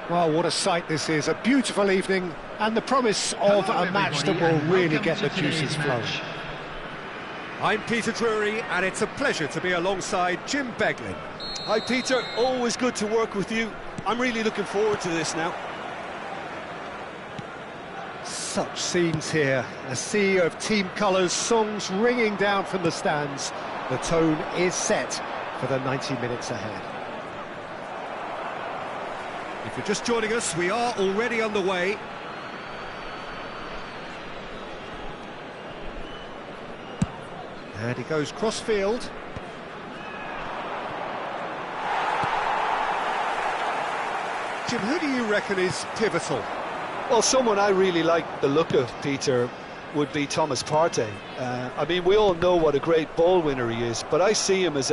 Well, what a sight this is, a beautiful evening, and the promise of a match that will really get the juices flowing. I'm Peter Drury, and it's a pleasure to be alongside Jim Beglin. Hi Peter, always good to work with you. I'm really looking forward to this now. Such scenes here, a sea of team colours, songs ringing down from the stands. The tone is set for the 90 minutes ahead. If you're just joining us, we are already underway. And he goes cross-field. Jim, who do you reckon is pivotal? Well, someone I really like the look of, Peter, would be Thomas Partey. I mean, we all know what a great ball winner he is, but I see him as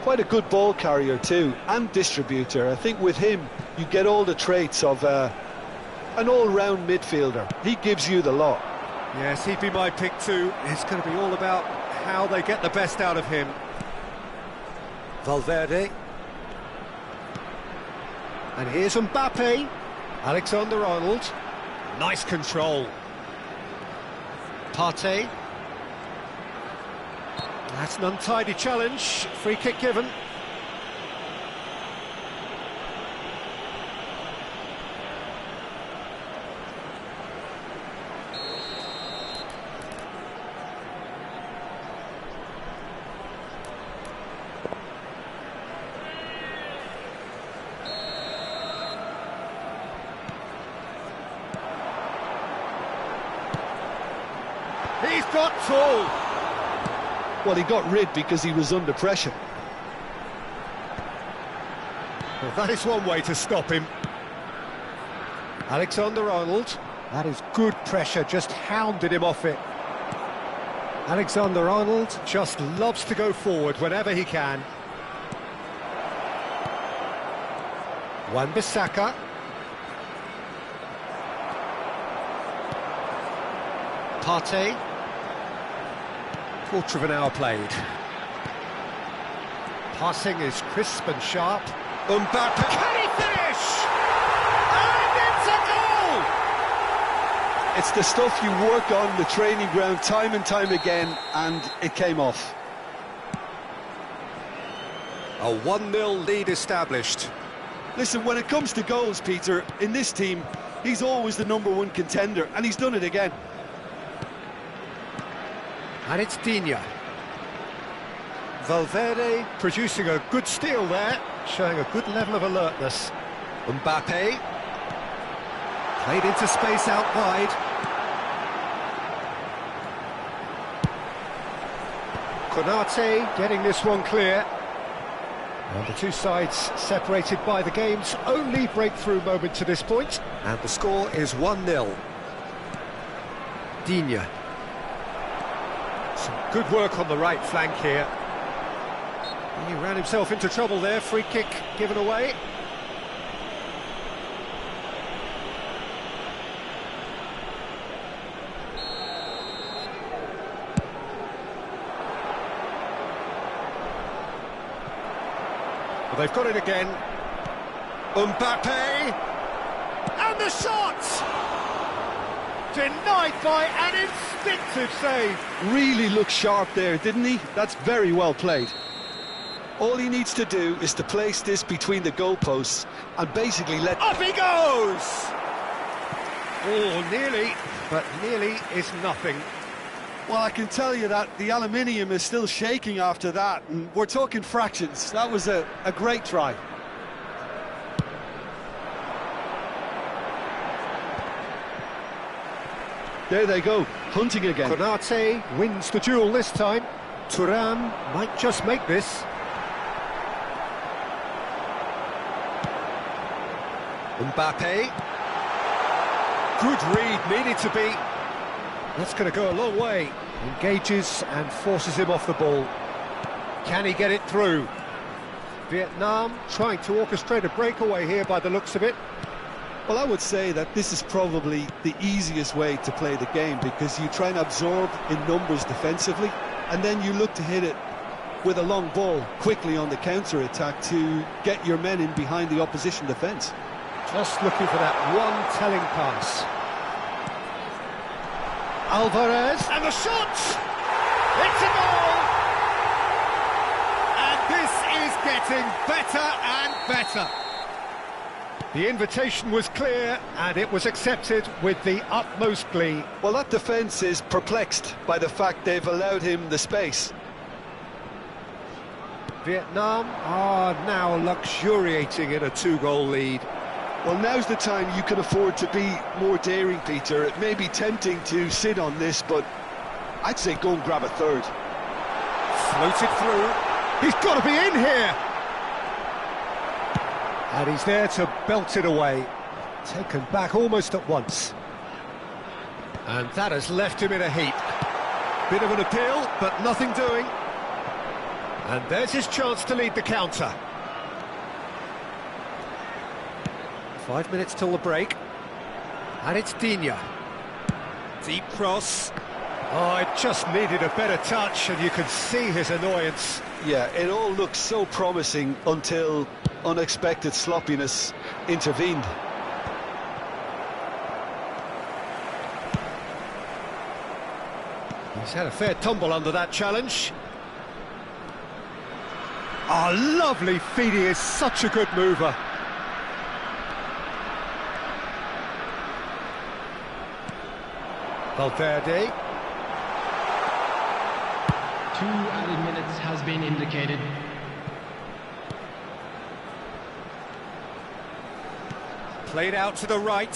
quite a good ball carrier too, and distributor. I think with him, you get all the traits of an all-round midfielder. He gives you the lot. Yes, he'd be my pick too. It's going to be all about how they get the best out of him. Valverde. And here's Mbappe. Alexander-Arnold. Nice control. Partey. That's an untidy challenge. Free kick given. He's got tall. Well, he got rid because he was under pressure. Well, that is one way to stop him. Alexander-Arnold. That is good pressure, just hounded him off it. Alexander-Arnold Just loves to go forward whenever he can. Wan-Bissaka. Partey. Quarter of an hour played. Passing is crisp and sharp. Mbappe, can he finish? And it's a goal! It's the stuff you work on the training ground time and time again, and it came off. A 1-0 lead established. Listen, when it comes to goals, Peter, in this team, he's always the #1 contender, and he's done it again. And it's Digne. Valverde producing a good steal there, showing a good level of alertness. Mbappe. Played into space out wide. Konate getting this one clear. And the two sides separated by the game's only breakthrough moment to this point. And the score is 1-0. Digne. Some good work on the right flank here. He ran himself into trouble there, free kick given away. Well, they've got it again. Mbappe! And the shot! Denied by an instinctive save. Really looked sharp there, didn't he? That's very well played. All he needs to do is to place this between the goalposts and basically let... Up he goes! Oh, nearly, but nearly is nothing. Well, I can tell you that the aluminium is still shaking after that, and we're talking fractions. That was a great try. There they go, hunting again. Konate wins the duel this time. Thuram might just make this. Mbappe. Good read, needed to be. That's going to go a long way. Engages and forces him off the ball. Can he get it through? Vietnam trying to orchestrate a breakaway here by the looks of it. Well, I would say that this is probably the easiest way to play the game, because you try and absorb in numbers defensively, and then you look to hit it with a long ball quickly on the counter-attack to get your men in behind the opposition defence. Just looking for that one telling pass. Alvarez, And the shot! It's a goal! And this is getting better and better. the invitation was clear and it was accepted with the utmost glee. Well, that defence is perplexed by the fact they've allowed him the space. Vietnam are now luxuriating in a two-goal lead. Well, now's the time you can afford to be more daring, Peter. It may be tempting to sit on this, but I'd say go and grab a third. Floated through. He's got to be in here! And he's there to belt it away. Taken back almost at once. And that has left him in a heap. Bit of an appeal, but nothing doing. And there's his chance to lead the counter. 5 minutes till the break. And it's Digne. Deep cross. Oh, it just needed a better touch, and you can see his annoyance. Yeah, it all looked so promising until unexpected sloppiness intervened. He's had a fair tumble under that challenge. Oh, lovely feed. He is such a good mover. Valverde. 2 added minutes has been indicated. Played out to the right.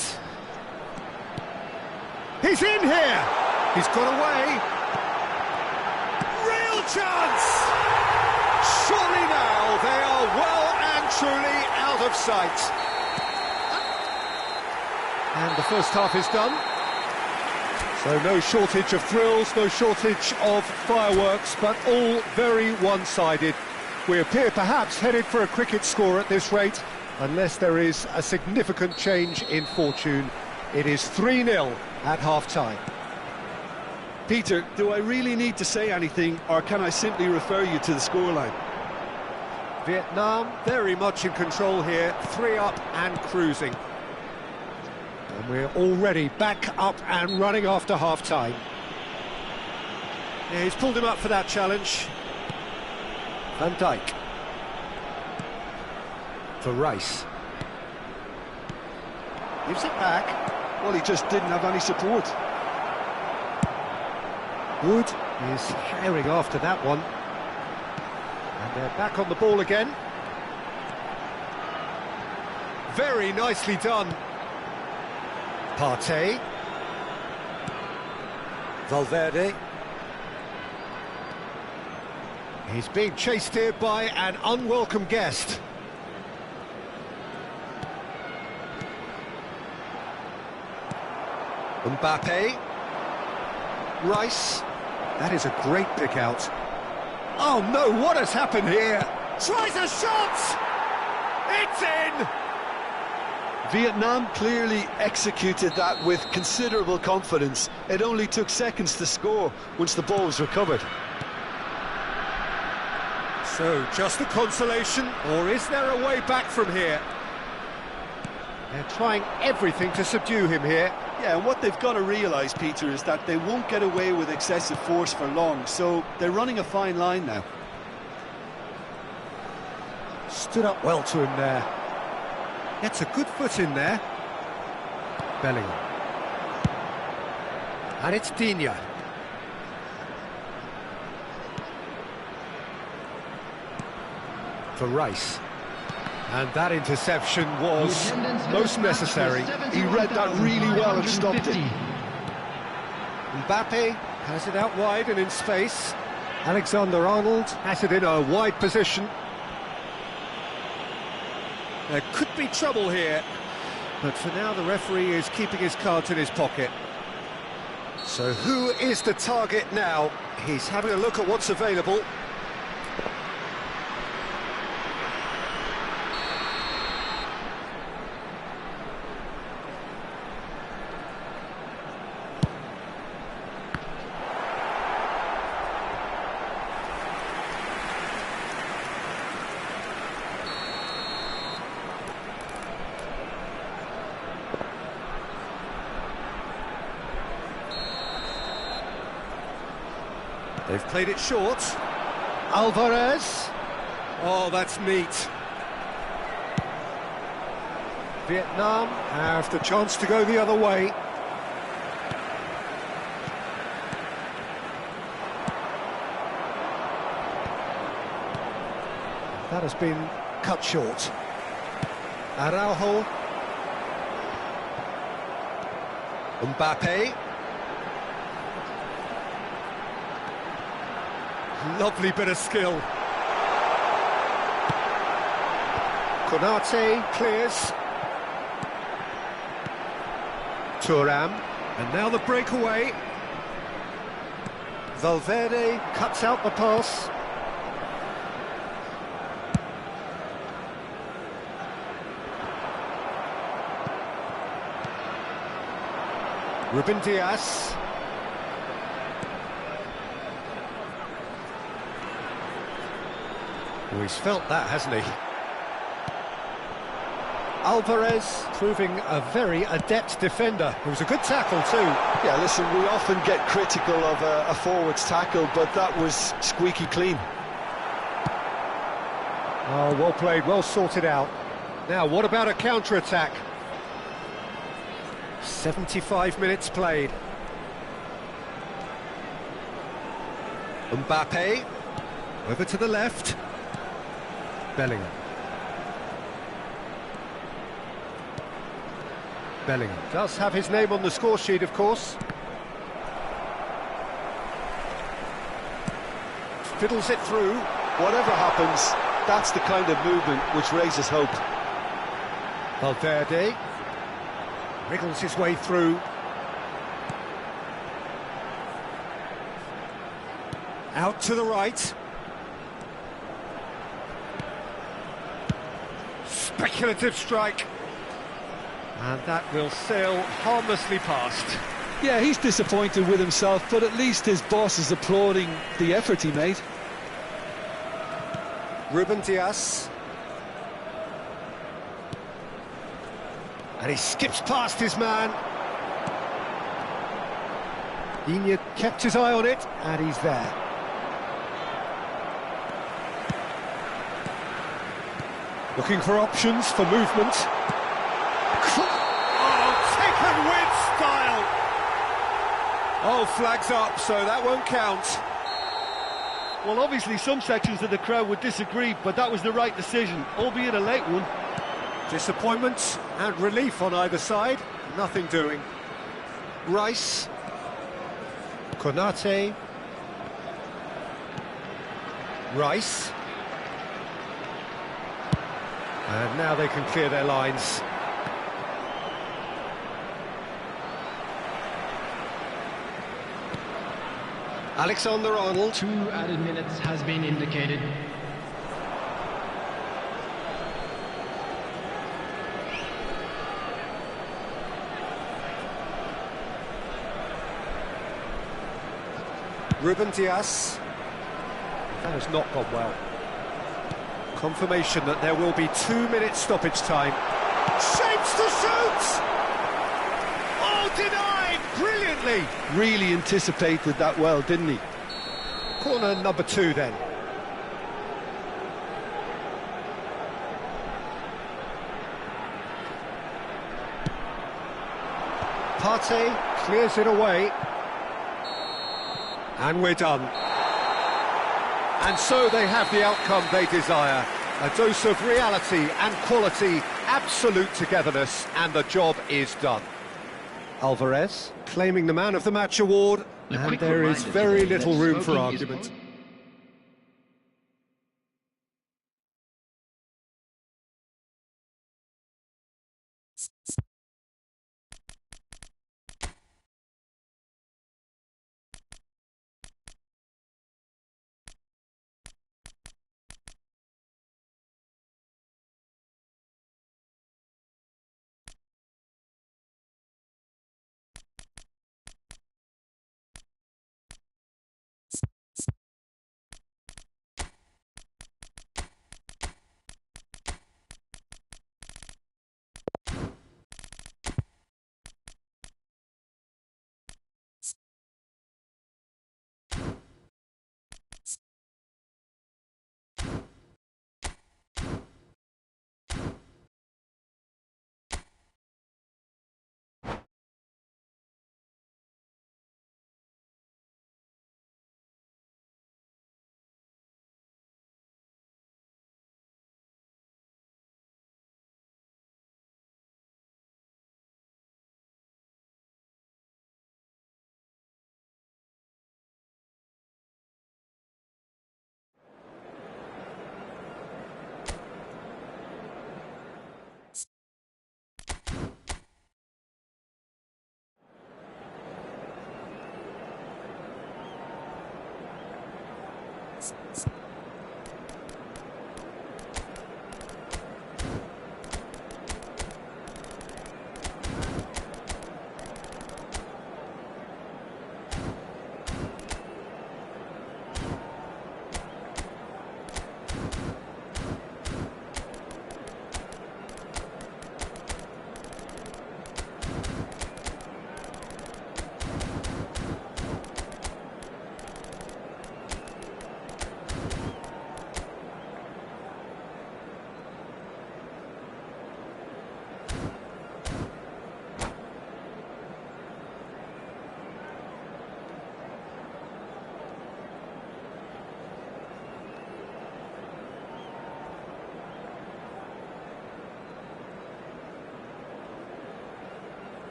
He's in here! He's got away. Real chance! Surely now they are well and truly out of sight. And the first half is done. So no shortage of thrills, no shortage of fireworks, but all very one-sided. We appear perhaps headed for a cricket score at this rate, unless there is a significant change in fortune. It is 3-0 at half-time. Peter, do I really need to say anything, or can I simply refer you to the scoreline? Vietnam very much in control here, 3 up and cruising. And we're already back up and running after half-time. Yeah, he's pulled him up for that challenge. Van Dijk. For Rice. Gives it back. Well, he just didn't have any support. Wood is herring after that one. And they're back on the ball again. Very nicely done. Partey. Valverde. He's being chased here by an unwelcome guest. Mbappe. Rice. That is a great pick out. Oh no, what has happened here? Tries a shot! It's in! Vietnam clearly executed that with considerable confidence. It only took seconds to score once the ball was recovered. So, just a consolation, or is there a way back from here? They're trying everything to subdue him here. Yeah, and what they've got to realise, Peter, is that they won't get away with excessive force for long, so they're running a fine line now. Stood up well to him there. Gets a good foot in there. Bellingham. And it's Digne. For Rice. And that interception was most necessary. He read that really well and stopped it. Mbappe has it out wide and in space. Alexander-Arnold has it in a wide position. There could be trouble here, but for now the referee is keeping his cards in his pocket. So who is the target now? He's having a look at what's available. They've played it short. Alvarez. Oh, that's neat. Vietnam have the chance to go the other way. That has been cut short. Araujo. Mbappe. Lovely bit of skill. Konate clears. Thuram. And now the breakaway. Valverde cuts out the pass. Ruben Dias. Well, he's felt that, hasn't he? Alvarez proving a very adept defender. It was a good tackle too. Yeah, listen, we often get critical of a forward's tackle, but that was squeaky clean. Oh, well played, well sorted out. Now, what about a counter-attack? 75 minutes played. Mbappe. Over to the left. Bellingham. Bellingham does have his name on the score sheet, of course. Fiddles it through. Whatever happens, that's the kind of movement which raises hope. Valverde wriggles his way through. Out to the right. Speculative strike. And that will sail harmlessly past. Yeah, he's disappointed with himself, but at least his boss is applauding the effort he made. Ruben Dias. And he skips past his man. Digne kept his eye on it, and he's there. Looking for options for movement. Oh, taken with style! Oh, flags up, so that won't count. Well, obviously some sections of the crowd would disagree, but that was the right decision, albeit a late one. Disappointment and relief on either side. Nothing doing. Rice. Konate. Rice. And now they can clear their lines. Alexander-Arnold. 2 added minutes has been indicated. Ruben Dias. That has not gone well. Confirmation that there will be 2 minutes stoppage time. Shapes to shoot! Oh, denied! Brilliantly! Really anticipated that well, didn't he? Corner number 2 then. Partey clears it away. And we're done. And so they have the outcome they desire. A dose of reality and quality, absolute togetherness, and the job is done. Alvarez claiming the Man of the Match award, and there is very little room for argument.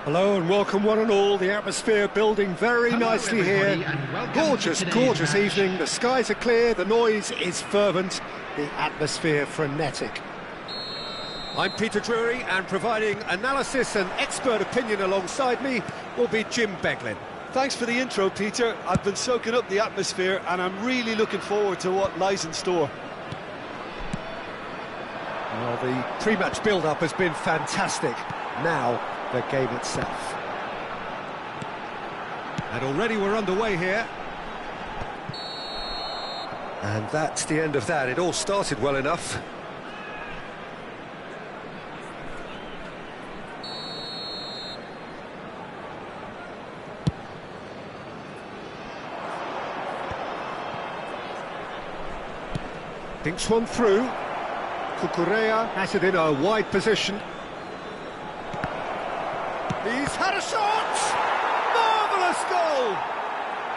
Hello and welcome one and all, the atmosphere building very nicely here. Gorgeous, gorgeous evening, the skies are clear, the noise is fervent, the atmosphere frenetic. I'm Peter Drury, and providing analysis and expert opinion alongside me will be Jim Beglin. Thanks for the intro, Peter. I've been soaking up the atmosphere and I'm really looking forward to what lies in store. Well, the pre-match build-up has been fantastic. Now, the game itself. And already we're underway here. And that's the end of that. It all started well enough. Thinks one through. Cucurella has it in a wide position. He's had a shot! Marvellous goal!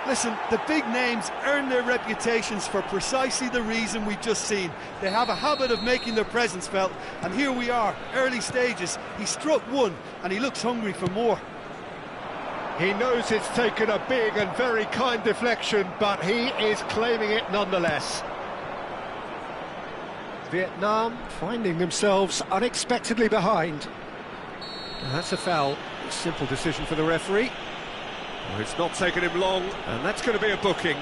Listen, the big names earn their reputations for precisely the reason we've just seen. They have a habit of making their presence felt, and here we are, early stages. He struck one, and he looks hungry for more. He knows it's taken a big and very kind deflection, but he is claiming it nonetheless. Vietnam finding themselves unexpectedly behind. That's a foul. Simple decision for the referee. Well, it's not taken him long, and that's going to be a booking.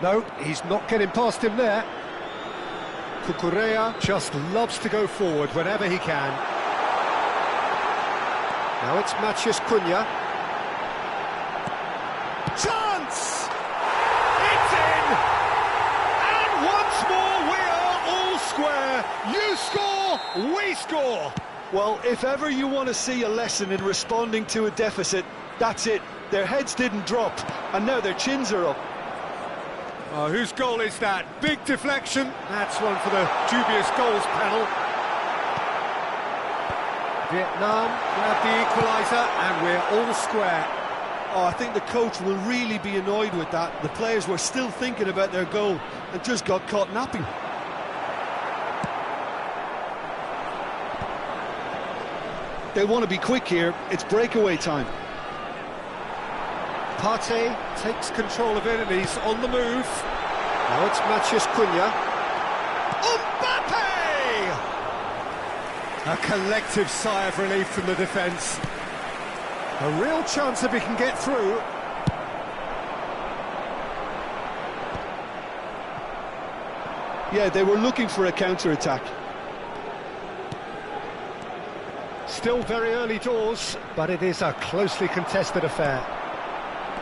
No, he's not getting past him there. Cucurella just loves to go forward whenever he can. Now it's Matheus Cunha. Chance! It's in! And once more we are all square. You score, We score! Well, if ever you want to see a lesson in responding to a deficit, that's it. Their heads didn't drop, and now their chins are up. Oh, whose goal is that? Big deflection. That's one for the dubious goals panel. Vietnam grab the equaliser, and we're all square. Oh, I think the coach will really be annoyed with that. The players were still thinking about their goal and just got caught napping. They want to be quick here. It's breakaway time. Partey takes control of it and he's on the move. Now it's Matheus Cunha. Mbappe! A collective sigh of relief from the defence. A real chance if he can get through. Yeah, they were looking for a counter-attack. Still very early doors, but it is a closely contested affair.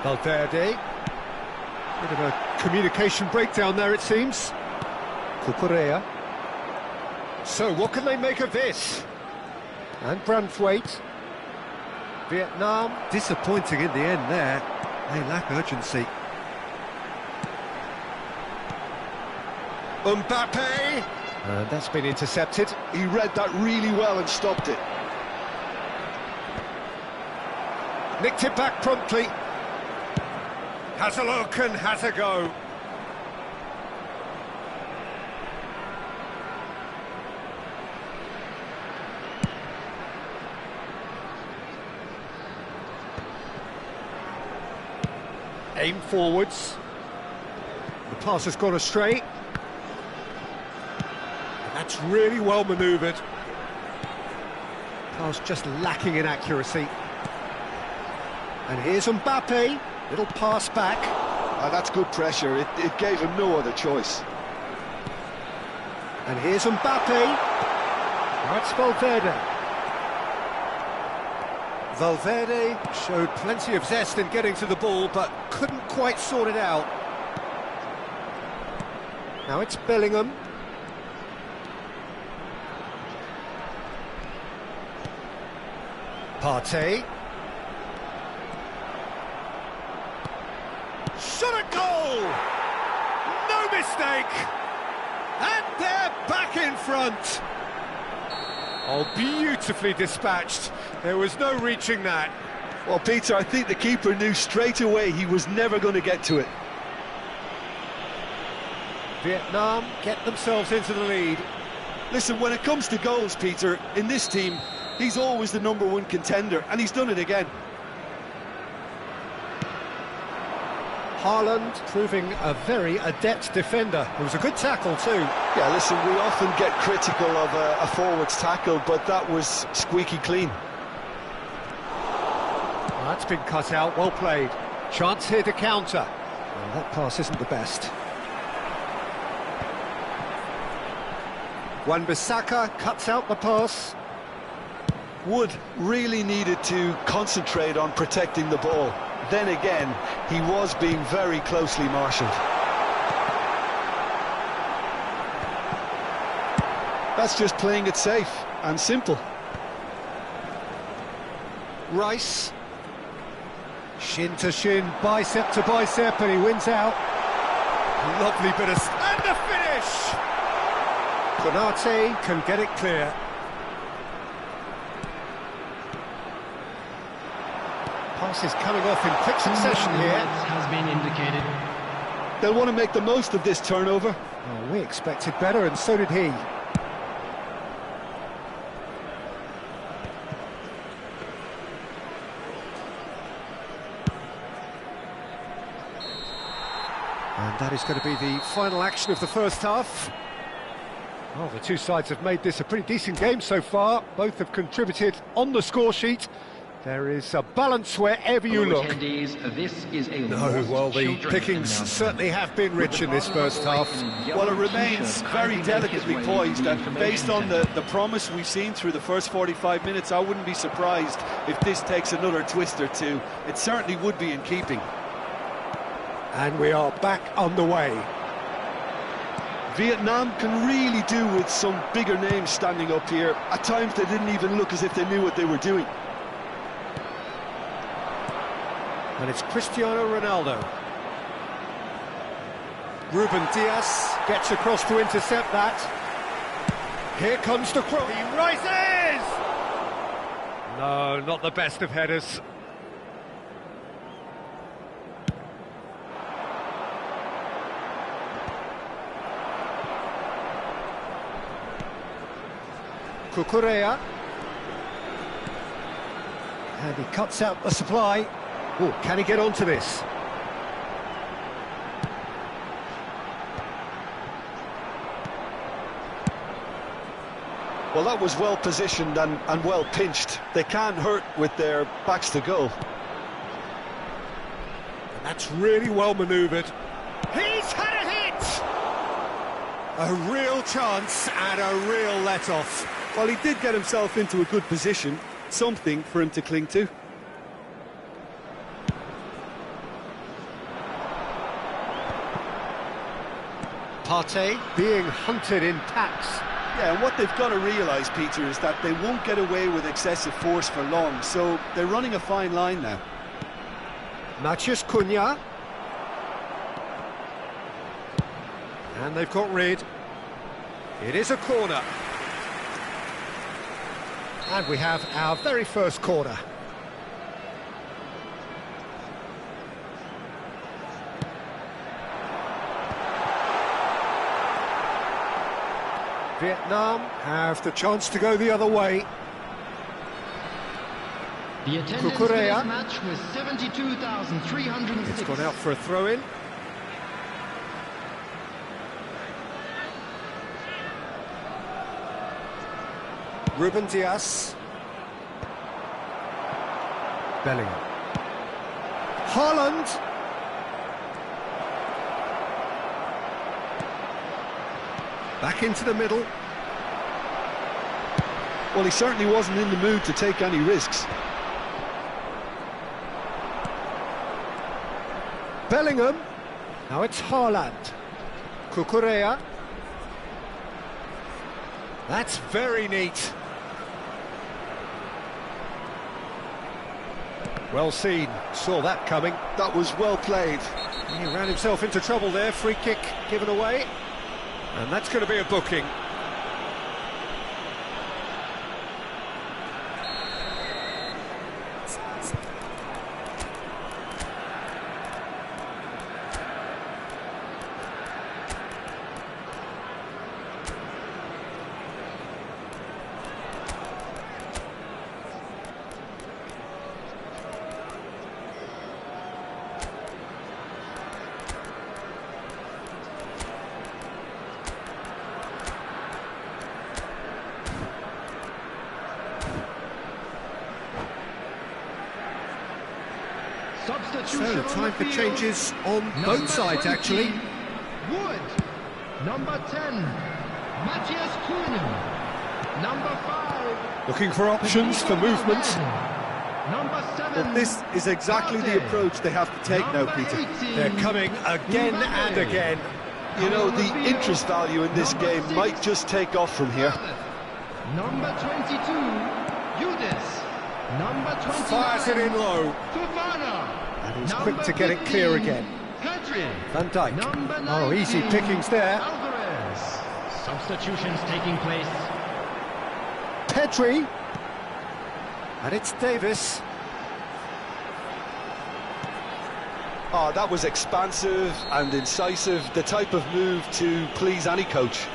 Valverde. Bit of a communication breakdown there, it seems. Cucurella. So, what can they make of this? And Branthwaite. Vietnam, disappointing in the end there. They lack urgency. Mbappe! And that's been intercepted. He read that really well and stopped it. Nicked it back promptly. Has a look and has a go. Aim forwards. The pass has gone astray. And that's really well manoeuvred. Pass just lacking in accuracy. And here's Mbappe. Little pass back. That's good pressure. It gave him no other choice. And here's Mbappe. Now it's Valverde. Valverde showed plenty of zest in getting to the ball, but couldn't quite sort it out. Now it's Bellingham. Partey. Shot a goal! No mistake! And they're back in front! Oh, beautifully dispatched. There was no reaching that. Well, Peter, I think the keeper knew straight away he was never going to get to it. Vietnam get themselves into the lead. Listen, when it comes to goals, Peter, in this team, he's always the #1 contender, and he's done it again. Haaland proving a very adept defender. It was a good tackle too. Yeah, listen, we often get critical of a forward's tackle, but that was squeaky clean. Well, that's been cut out, well played. Chance here to counter. Well, that pass isn't the best. Wan-Bissaka cuts out the pass. Wood really needed to concentrate on protecting the ball. Then again, he was being very closely marshalled. That's just playing it safe and simple. Rice. Shin to shin, bicep to bicep, and he wins out. Lovely bit of... And the finish! Konate can get it clear. Passes coming off in quick succession here. Has been indicated. They'll want to make the most of this turnover. Oh, we expected better, and so did he. And that is going to be the final action of the first half. Well, the two sides have made this a pretty decent game so far. Both have contributed on the score sheet. There is a balance wherever you look. This is a No, well, the pickings certainly have been rich in this first half. Well, it remains very delicately poised, and based on the promise we've seen through the first 45 minutes, I wouldn't be surprised if this takes another twist or two. It certainly would be in keeping. And we are back on the way. Vietnam can really do with some bigger names standing up here. At times they didn't even look as if they knew what they were doing. And it's Cristiano Ronaldo. Ruben Dias gets across to intercept that. Here comes the cross. He rises! No, not the best of headers. Cucurella. And he cuts out the supply. Oh, can he get onto this? Well, that was well positioned and well pinched. They can't hurt with their backs to goal. And that's really well manoeuvred. He's had a hit! A real chance and a real let-off. Well, he did get himself into a good position, something for him to cling to. Partey being hunted in packs. Yeah, and what they've got to realise, Peter, is that they won't get away with excessive force for long, so they're running a fine line now. Matheus Cunha. And they've got rid. It is a corner. And we have our very first corner. Vietnam have the chance to go the other way. The attendance for this match was 72,306. It's gone out for a throw-in. Ruben Dias. Bellingham. Haaland. Back into the middle. Well, he certainly wasn't in the mood to take any risks. Bellingham. Now it's Haaland. Cucurella. That's very neat. Well seen. Saw that coming. That was well played. He ran himself into trouble there. Free kick given away. And that's going to be a booking. So, time for changes on both sides, actually. Wood. Number 10, Matheus Cunha. Number 5. Looking for options for movement. Number 7. But this is exactly the approach they have to take now, Peter. They're coming again and again. You know, the interest value in this game might just take off from here. Number 22, Yudis. Number 29, Fires it in low. Fofana. And he's quick to get it clear again. Pedri. Van Dijk. Number Oh, easy 19, pickings there. Alvarez. Substitutions taking place. Pedri. And it's Davis. Oh, that was expansive and incisive, the type of move to please any coach.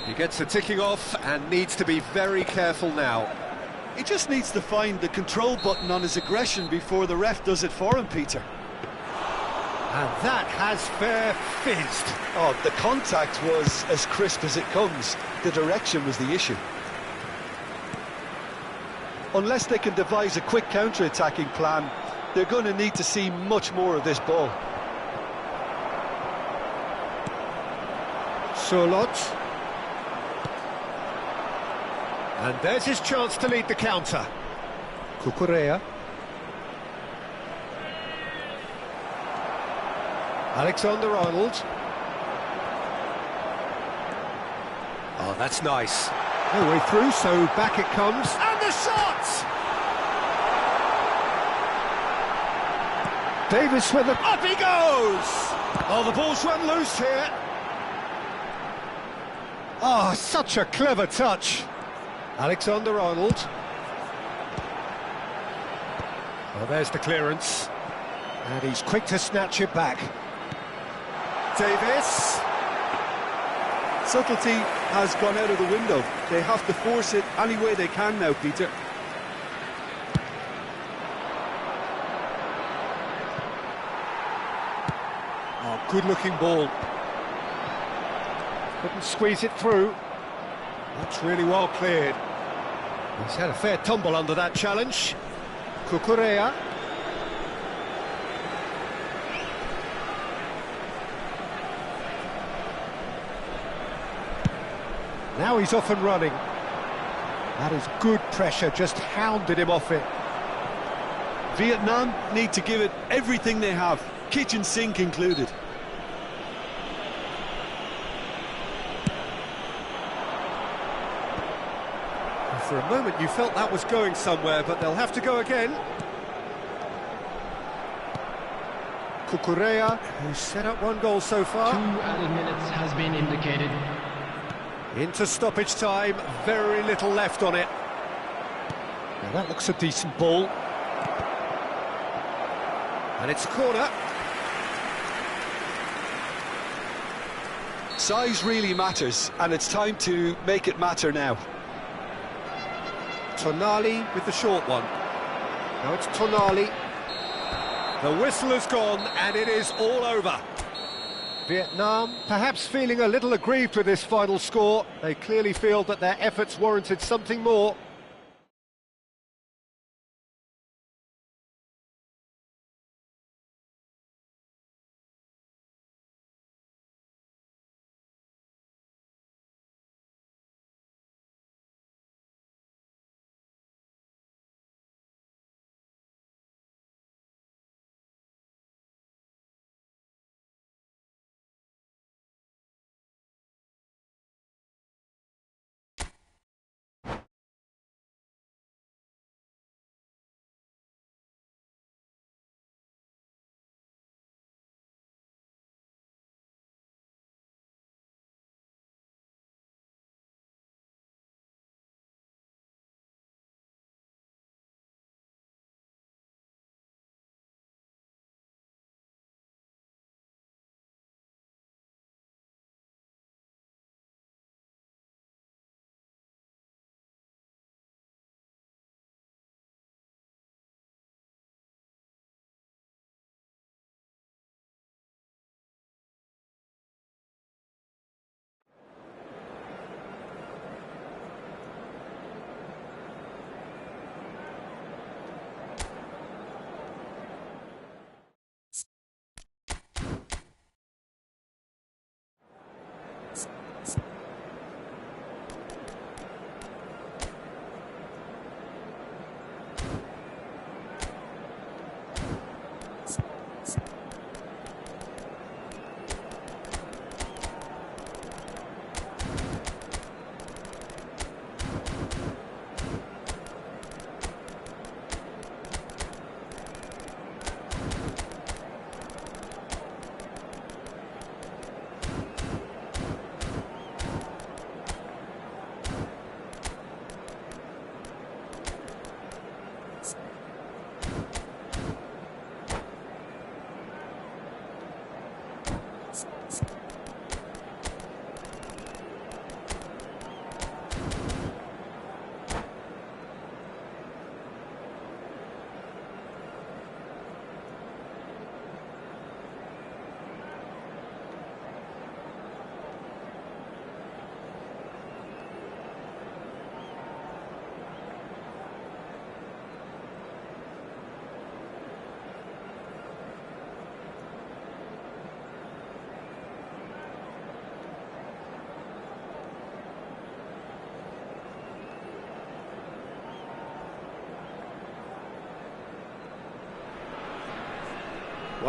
He gets the ticking off and needs to be very careful now. He just needs to find the control button on his aggression before the ref does it for him, Peter. And that has fair fizzed. Oh, the contact was as crisp as it comes. The direction was the issue. Unless they can devise a quick counter-attacking plan, they're going to need to see much more of this ball. Surlot. And there's his chance to lead the counter. Cucurella. Alexander-Arnold. Oh, that's nice. No way through, so back it comes. And the shot! Davis with it. Up he goes! Oh, the ball's run loose here. Oh, such a clever touch. Alexander-Arnold. Oh, there's the clearance. And he's quick to snatch it back. Davis. Subtlety has gone out of the window. They have to force it any way they can now, Peter. Oh, good-looking ball. Couldn't squeeze it through. That's really well cleared. He's had a fair tumble under that challenge. Cucurella. Now he's off and running. That is good pressure, just hounded him off it. Vietnam need to give it everything they have, kitchen sink included. For a moment you felt that was going somewhere, but they'll have to go again. Cucurella, who's set up one goal so far. 2 added minutes has been indicated. Into stoppage time, very little left on it. Now that looks a decent ball. And it's a corner. Size really matters, and it's time to make it matter now. Tonali with the short one. Now it's Tonali. The whistle has gone, and it is all over. Vietnam perhaps feeling a little aggrieved with this final score. They clearly feel that their efforts warranted something more.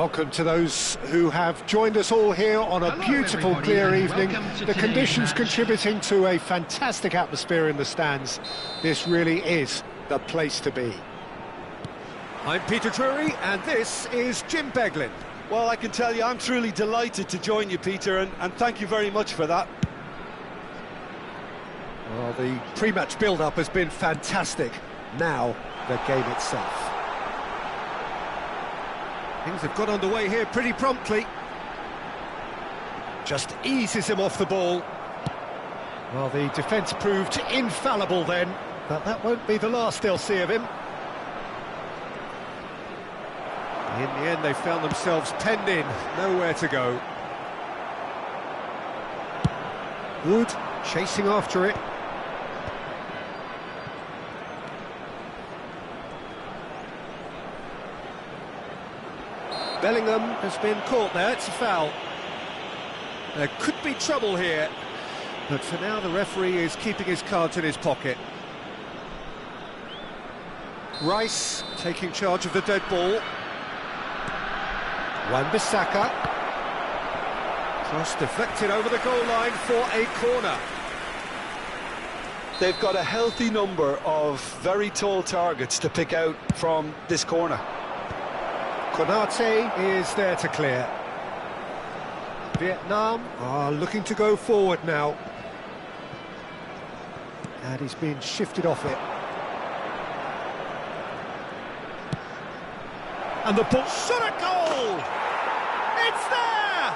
Welcome to those who have joined us all here on a Hello, beautiful, everybody, clear and evening. welcome to The today's conditions match. contributing to a fantastic atmosphere in the stands. This really is the place to be. I'm Peter Drury, and this is Jim Beglin. Well, I can tell you, I'm truly delighted to join you, Peter, and thank you very much for that. Well, the pre-match build-up has been fantastic. Now, the game itself. Things have got underway here pretty promptly. Just eases him off the ball. Well, the defence proved infallible then, but that won't be the last they'll see of him. In the end, they found themselves penned in, nowhere to go. Wood chasing after it. Bellingham has been caught there, it's a foul. There could be trouble here, but for now the referee is keeping his cards in his pocket. Rice taking charge of the dead ball. Wan-Bissaka. Cross deflected over the goal line for a corner. They've got a healthy number of very tall targets to pick out from this corner. Konate is there to clear. Vietnam are looking to go forward now. And he's been shifted off it. And the ball shot a goal! It's there!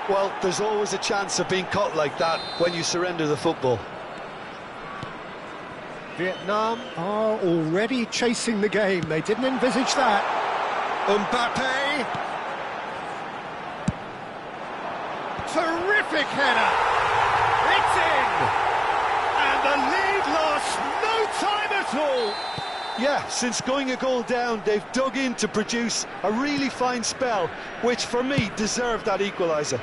Well, there's always a chance of being caught like that when you surrender the football. Vietnam are already chasing the game. They didn't envisage that. Mbappe. Terrific header. It's in. And the lead lost no time at all. Yeah, since going a goal down, they've dug in to produce a really fine spell, which for me deserved that equaliser.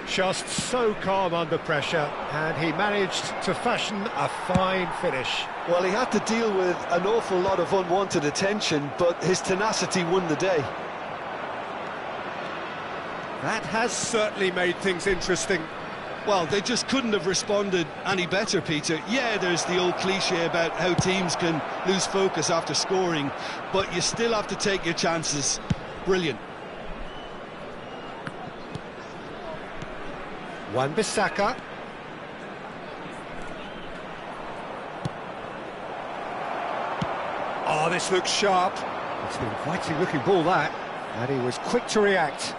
Just so calm under pressure, and he managed to fashion a fine finish. Well, he had to deal with an awful lot of unwanted attention, but his tenacity won the day. That has certainly made things interesting. Well, they just couldn't have responded any better, Peter. Yeah, there's the old cliche about how teams can lose focus after scoring, but you still have to take your chances. Brilliant. Wan-Bissaka. Oh, this looks sharp. It's an inviting looking ball, that. And he was quick to react.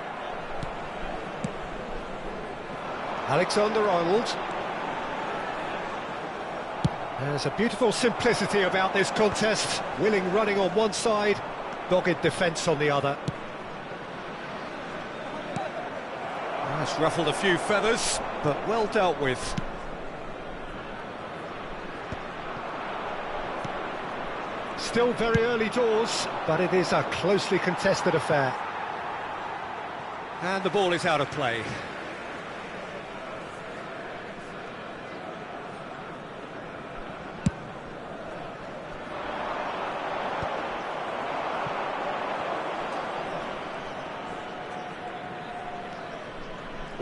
Alexander-Arnold. There's a beautiful simplicity about this contest. Willing running on one side, dogged defence on the other. That's ruffled a few feathers, but well dealt with. Still very early doors, but it is a closely contested affair. And the ball is out of play.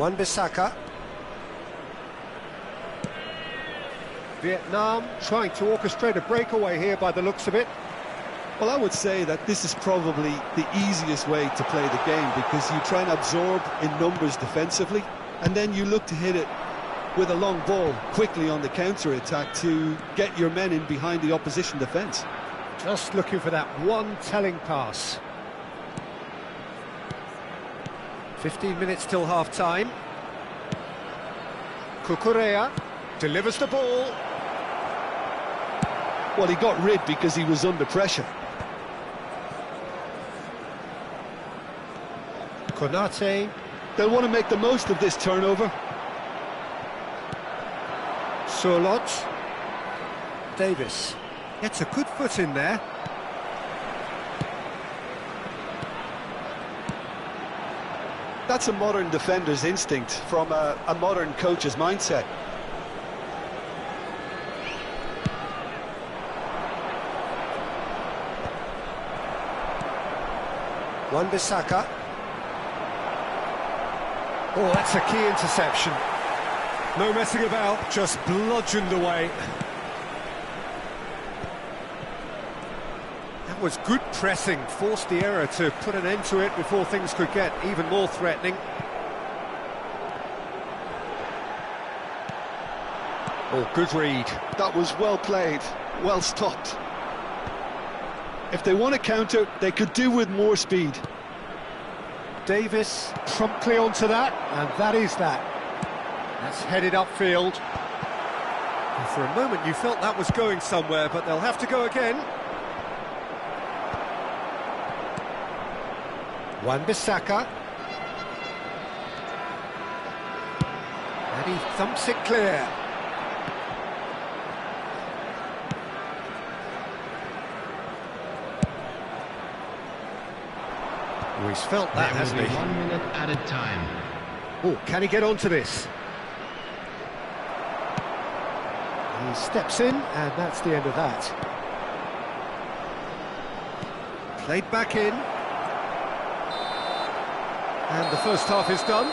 Wan-Bissaka. Vietnam trying to orchestrate a breakaway here by the looks of it. Well, I would say that this is probably the easiest way to play the game, because you try and absorb in numbers defensively, and then you look to hit it with a long ball quickly on the counter-attack to get your men in behind the opposition defence. Just looking for that one telling pass. 15 minutes till half-time. Cucurella delivers the ball. Well, he got rid because he was under pressure. Konate. They'll want to make the most of this turnover. Surlot. Davis gets a good foot in there. That's a modern defender's instinct from a modern coach's mindset. Wan-Bissaka. Oh, that's a key interception. No messing about, just bludgeoned away. That was good pressing, forced the error to put an end to it before things could get even more threatening. Oh, good read. That was well played, well stopped. If they want to counter, they could do with more speed. Davis promptly onto that, and that is that. That's headed upfield. And for a moment you felt that was going somewhere, but they'll have to go again. Wan-Bissaka. And he thumps it clear. Oh, he's felt that, hasn't he? 1 minute added time. Oh, can he get onto this? He steps in, and that's the end of that. Played back in. And the first half is done.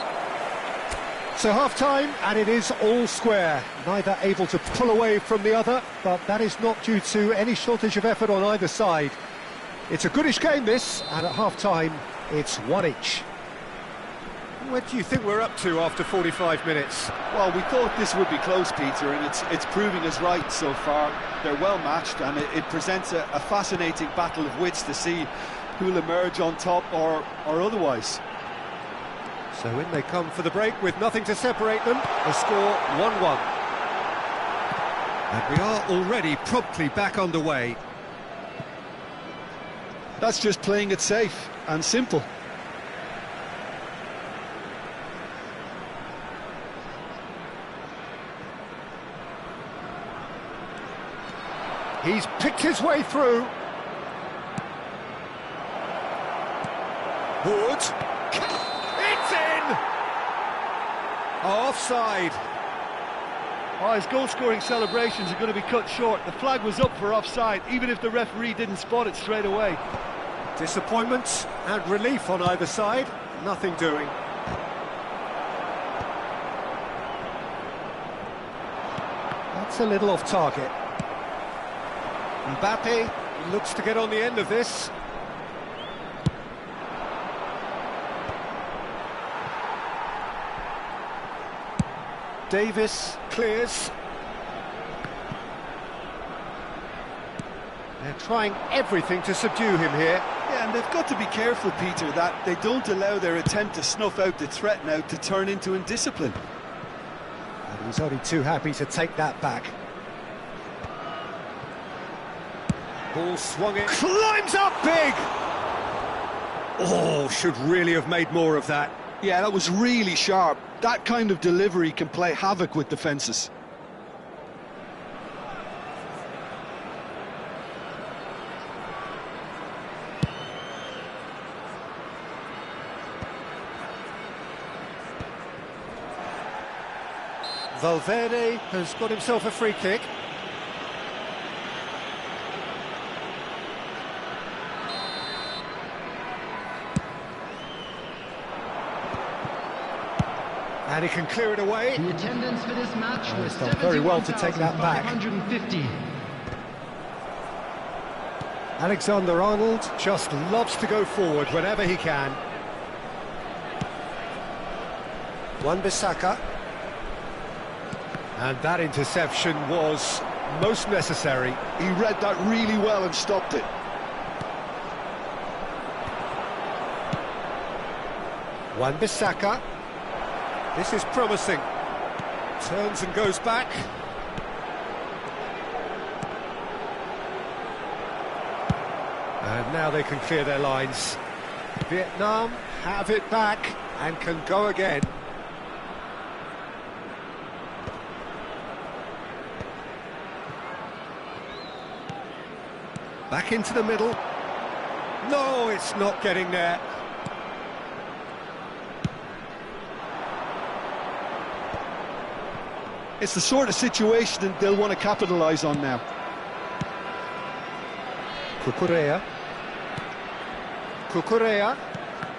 So half-time, and it is all square. Neither able to pull away from the other, but that is not due to any shortage of effort on either side. It's a goodish game, this, and at half-time, it's one each. What do you think we're up to after 45 minutes? Well, we thought this would be close, Peter, and it's proving us right so far. They're well matched, and it presents a fascinating battle of wits to see who'll emerge on top or otherwise. So in they come for the break with nothing to separate them. The score 1-1. And we are already promptly back underway. That's just playing it safe and simple. He's picked his way through. Wood. It's in! Offside. Oh, his goal-scoring celebrations are going to be cut short. The flag was up for offside, even if the referee didn't spot it straight away. Disappointment and relief on either side. Nothing doing. That's a little off target. Mbappe looks to get on the end of this. Davis clears. They're trying everything to subdue him here. Yeah, and they've got to be careful, Peter, that they don't allow their attempt to snuff out the threat now to turn into indiscipline. And he's only too happy to take that back. Ball swung in. Climbs up big! Oh, should really have made more of that. Yeah, that was really sharp. That kind of delivery can play havoc with defences. Valverde has got himself a free kick. And he can clear it away. The attendance for this match was done very well to take that back. 71,550. Alexander-Arnold just loves to go forward whenever he can. Wan-Bissaka. And that interception was most necessary. He read that really well and stopped it. Wan-Bissaka. This is promising. Turns and goes back. And now they can clear their lines. Vietnam have it back and can go again. Back into the middle. No, it's not getting there. It's the sort of situation that they'll want to capitalise on now. Cucurella. Cucurella.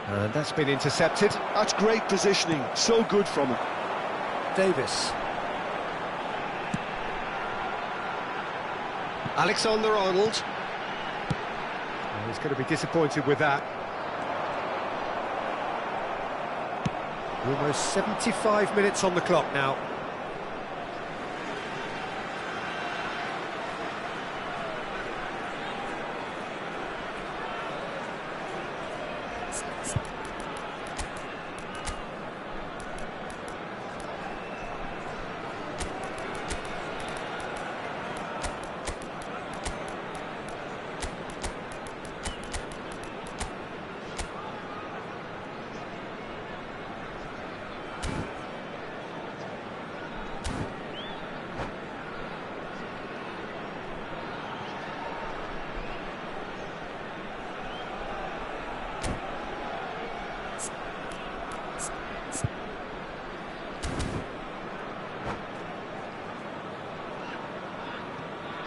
And that's been intercepted. That's great positioning, so good from him. Davis. Alexander-Arnold. He's going to be disappointed with that. Almost 75 minutes on the clock now.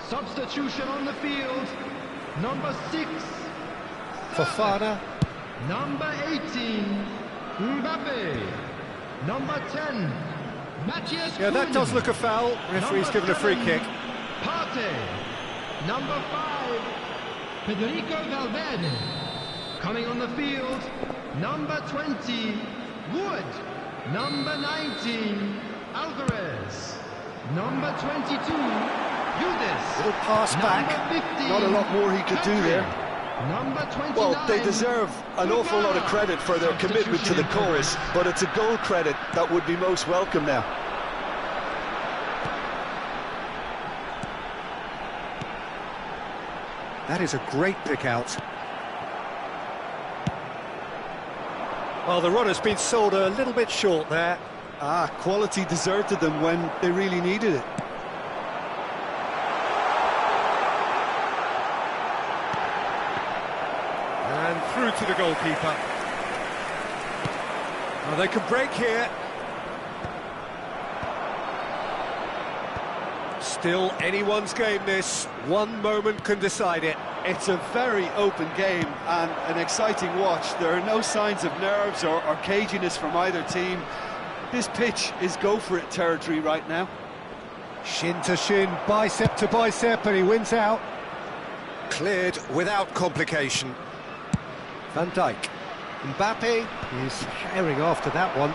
Substitution on the field. Number 6, Fofana. number 18, Mbappe. Number 10, Matthias Yeah, that does Cunha. look a foul. Referee's Number given a free 7, kick. Partey. Number 5, Federico Valverde. Coming on the field, number 20, Wood. Number 19, Alvarez. Number 22, Yudis. Little pass back. Number 15, Not a lot more he could do there. Number 29. Well, they deserve an awful lot of credit for their commitment to the cause, but it's a goal credit that would be most welcome now. That is a great pick out. Well, the runner's been sold a little bit short there. Quality deserted them when they really needed it. And through to the goalkeeper. Well, they can break here. Still anyone's game, this. One moment can decide it. It's a very open game and an exciting watch. There are no signs of nerves or caginess from either team. This pitch is go-for-it territory right now. Shin to shin, bicep to bicep, and he wins out. Cleared without complication. Van Dijk. Mbappe is herring after that one.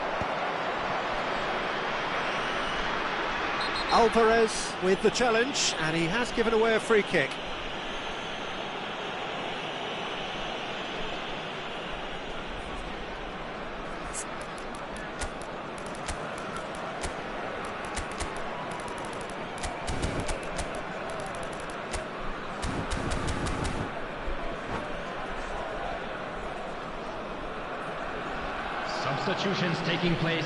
Alvarez with the challenge, and he has given away a free kick. Substitutions taking place.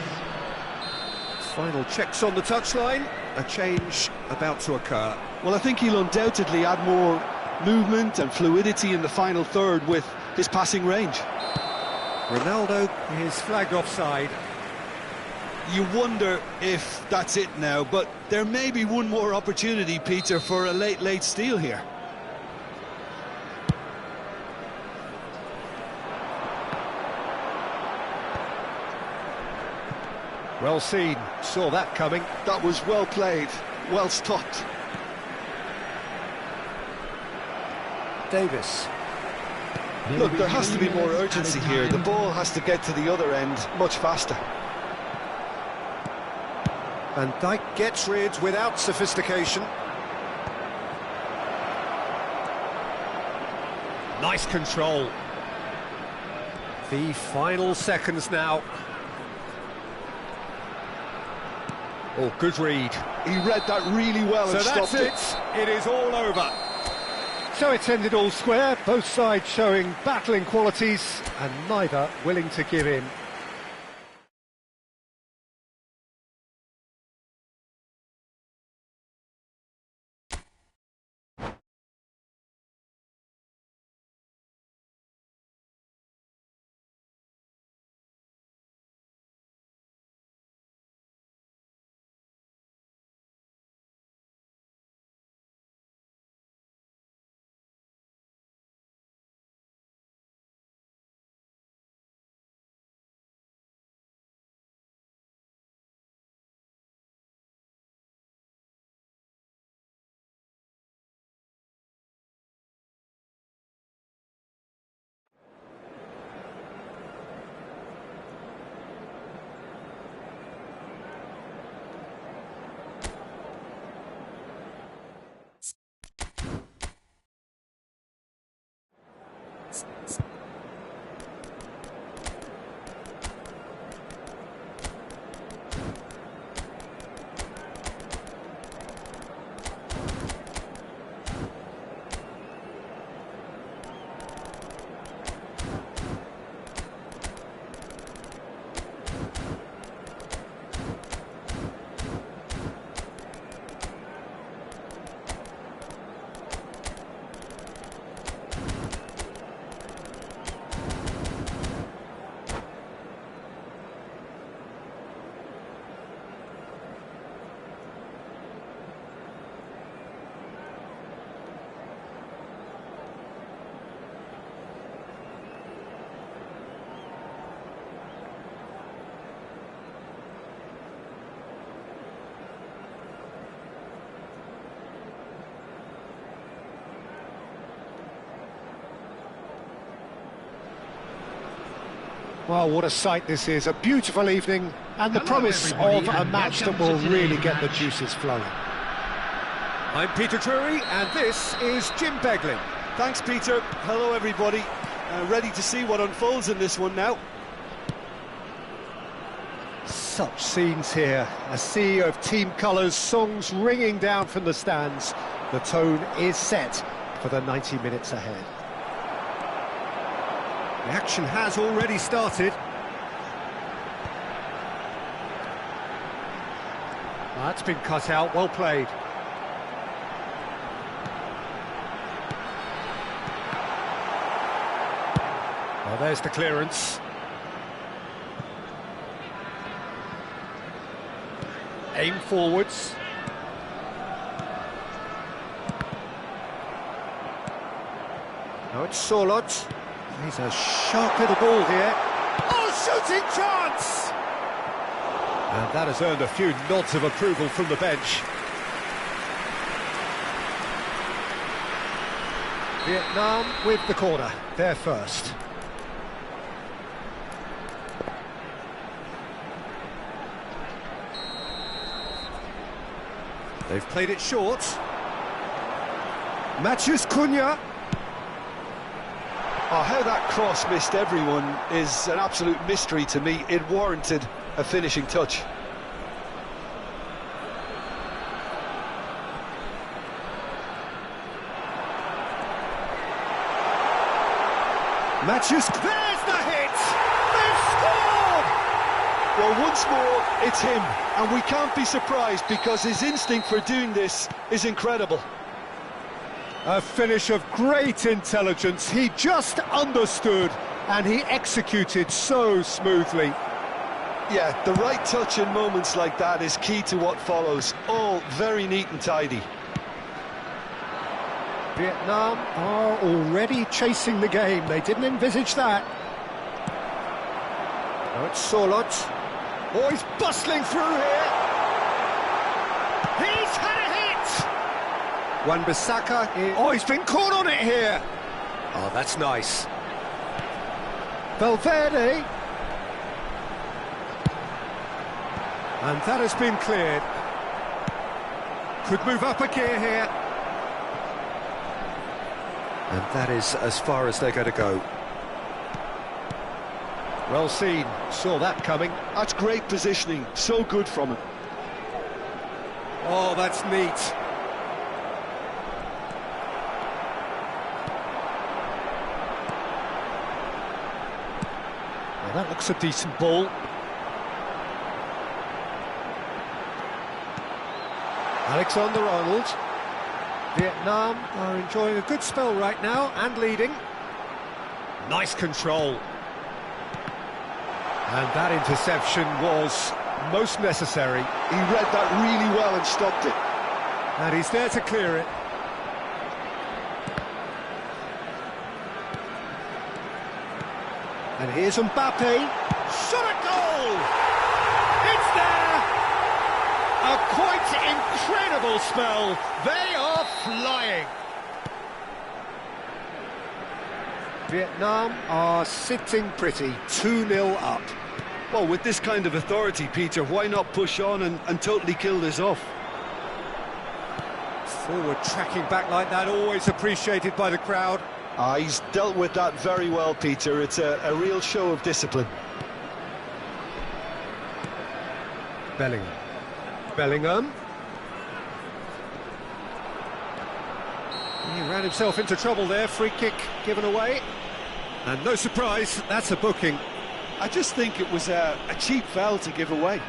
Final checks on the touchline. A change about to occur. Well, I think he'll undoubtedly add more movement and fluidity in the final third with his passing range. Ronaldo is flagged offside. You wonder if that's it now, but there may be one more opportunity, Peter, for a late steal here. Well seen, saw that coming. That was well played, well stopped. Davis. Look, there has to be more urgency here. The ball has to get to the other end much faster. Van Dijk gets rid without sophistication. Nice control. The final seconds now. Oh, good read. He read that really well So and that's stopped it. It is all over. So it's ended all square, both sides showing battling qualities and neither willing to give in. Well, what a sight this is. A beautiful evening and the promise of a match that will really get the juices flowing. I'm Peter Drury and this is Jim Beglin. Thanks, Peter. Hello, everybody. Ready to see what unfolds in this one now. Such scenes here. A sea of team colours, songs ringing down from the stands. The tone is set for the 90 minutes ahead. The action has already started. That's been cut out, well played. Well, there's the clearance. Aim forwards. Now it's Sorloth. He's a sharp little ball here. Oh, shooting chance! And that has earned a few nods of approval from the bench. Vietnam with the corner. They're first. They've played it short. Matheus Cunha. Oh, how that cross missed everyone is an absolute mystery to me. It warranted a finishing touch. Matheus, there's the hit! They've scored! Well, once more, it's him, and we can't be surprised because his instinct for doing this is incredible. A finish of great intelligence. He just understood and he executed so smoothly. Yeah, the right touch in moments like that is key to what follows. All very neat and tidy. Vietnam are already chasing the game. They didn't envisage that. Now it's Sorloth. Oh, he's bustling through here. He's had a hit! Wan-Bissaka. Oh, he's been caught on it here. Oh, that's nice. Valverde. And that has been cleared. Could move up a gear here. And that is as far as they're going to go. Well seen, saw that coming. That's great positioning, so good from him. Oh, that's neat. Well, that looks a decent ball. Alexander-Arnold. Vietnam are enjoying a good spell right now and leading. Nice control. And that interception was most necessary. He read that really well and stopped it. And he's there to clear it. And here's Mbappe. Shot at goal! It's there! A quite incredible spell. They are flying. Vietnam are sitting pretty, 2-0 up. Well, with this kind of authority, Peter, why not push on and totally kill this off? Forward tracking back like that, always appreciated by the crowd. He's dealt with that very well, Peter. It's a real show of discipline. Bellingham. He ran himself into trouble there, free kick given away. And no surprise, that's a booking. I just think it was a cheap foul to give away.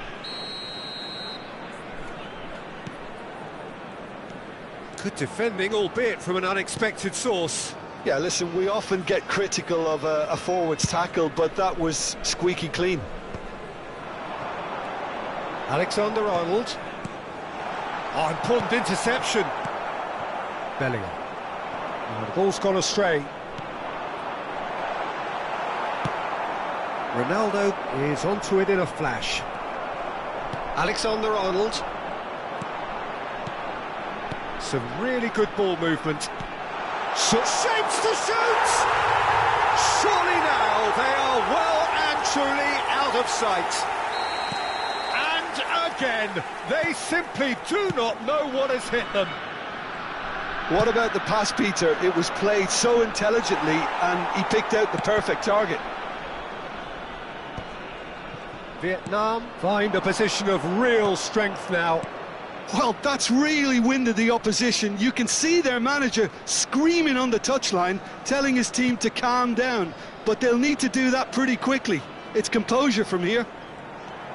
Good defending, albeit from an unexpected source. Yeah, listen, we often get critical of a forward's tackle, but that was squeaky clean. Alexander-Arnold. Oh, important interception. Bellingham. Oh, the ball's gone astray. Ronaldo is onto it in a flash. Alexander-Arnold. Some really good ball movement. Shapes to shoot! Surely now they are well and truly out of sight. And again, they simply do not know what has hit them. What about the pass, Peter? It was played so intelligently and he picked out the perfect target. Vietnam find a position of real strength now. Well, that's really winded the opposition. You can see their manager screaming on the touchline, telling his team to calm down. But they'll need to do that pretty quickly. It's composure from here.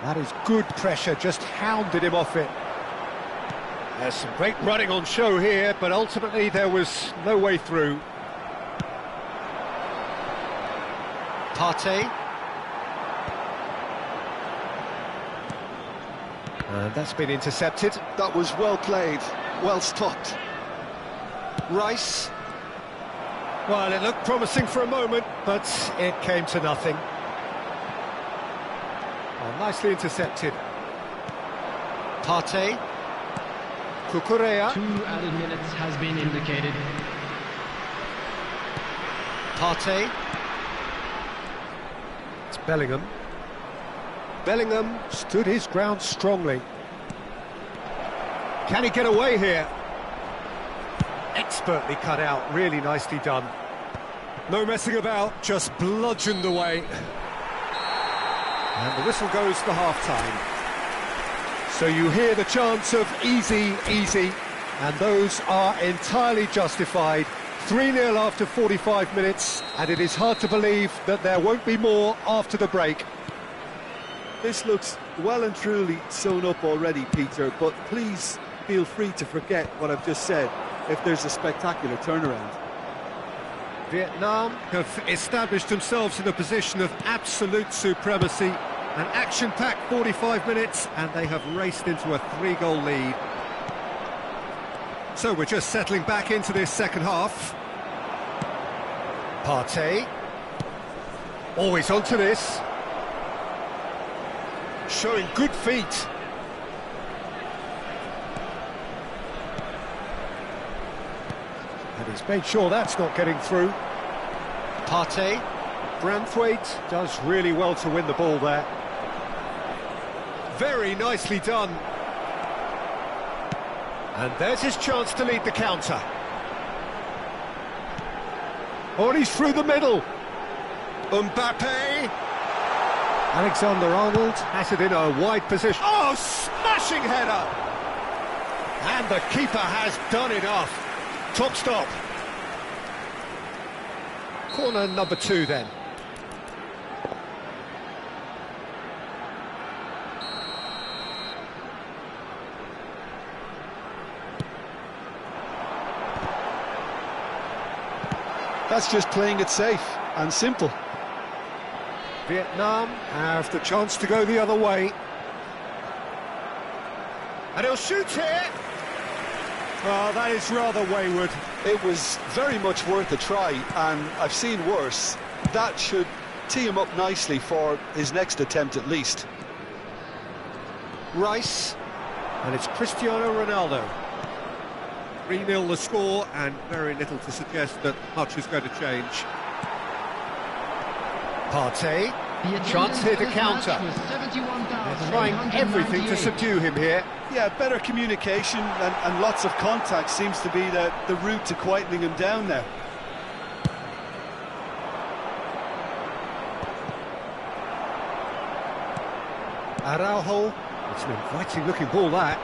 That is good pressure, just hounded him off it. There's some great running on show here, but ultimately there was no way through. Partey. And that's been intercepted. That was well played, well stopped. Rice. Well, it looked promising for a moment, but it came to nothing. Oh, nicely intercepted. Partey. Cucurella. 2 added minutes has been indicated. Partey. It's Bellingham. Bellingham stood his ground strongly. Can he get away here? Expertly cut out, really nicely done. No messing about, just bludgeoned away. And the whistle goes for half-time. So you hear the chants of easy, easy, and those are entirely justified. 3-0 after 45 minutes, and it is hard to believe that there won't be more after the break. This looks well and truly sewn up already, Peter, but please feel free to forget what I've just said if there's a spectacular turnaround. Vietnam have established themselves in a position of absolute supremacy. An action-packed 45 minutes, and they have raced into a 3-goal lead. So we're just settling back into this second half. Partey. Always onto this. Showing good feet. And he's made sure that's not getting through. Partey. Branthwaite does really well to win the ball there. Very nicely done. And there's his chance to lead the counter. Oh, and he's through the middle. Mbappe. Alexander-Arnold has it in a wide position. Oh, smashing header! And the keeper has done enough. Top stop. Corner number 2 then. That's just playing it safe and simple. Vietnam have the chance to go the other way. And he'll shoot here. Well, that is rather wayward. It was very much worth a try, and I've seen worse. That should tee him up nicely for his next attempt at least. Rice. And it's Cristiano Ronaldo. 3-0 the score, and very little to suggest that much is going to change. Partey. Chance here to counter. They're trying everything to subdue him here. Yeah, better communication and lots of contact seems to be the route to quietening him down now. Araujo. It's an inviting looking ball, that.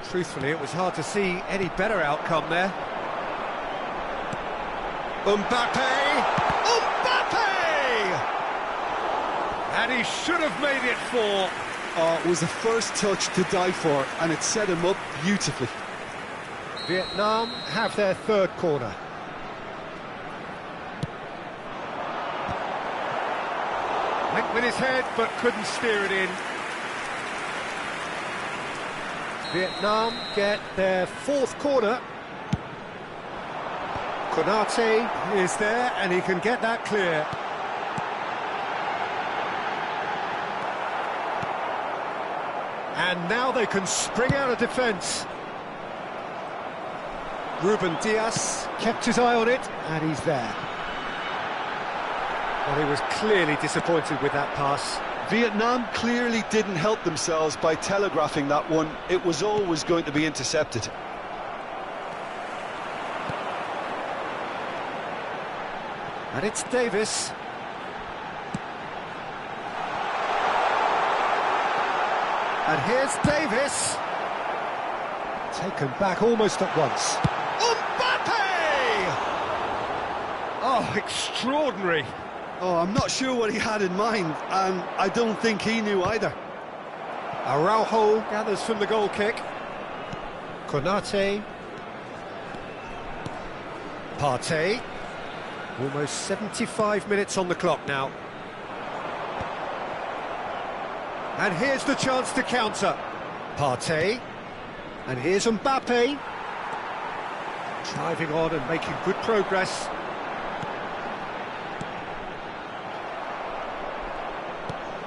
Truthfully, it was hard to see any better outcome there. Mbappe! And he should have made it 4. Oh, it was the first touch to die for, and it set him up beautifully. Vietnam have their 3rd corner. Went with his head, but couldn't steer it in. Vietnam get their 4th corner. Konate is there, and he can get that clear. And now they can spring out of defence. Ruben Dias kept his eye on it, and he's there. Well, he was clearly disappointed with that pass. Vietnam clearly didn't help themselves by telegraphing that one. It was always going to be intercepted. And it's Davis. And here's Davis. Taken back almost at once. Mbappe! Oh, extraordinary. Oh, I'm not sure what he had in mind, and I don't think he knew either. Araujo gathers from the goal kick. Konate. Partey. Almost 75 minutes on the clock now. And here's the chance to counter. Partey. And here's Mbappe. Driving on and making good progress.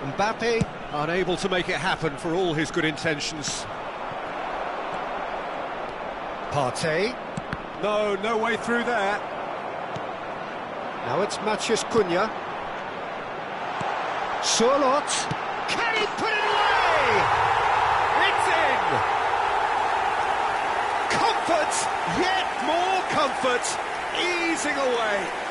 Mbappe unable to make it happen for all his good intentions. Partey. No way through there. Now it's Matheus Cunha. Sørloth. Can he put it away? It's in! Comfort, yet more comfort, easing away.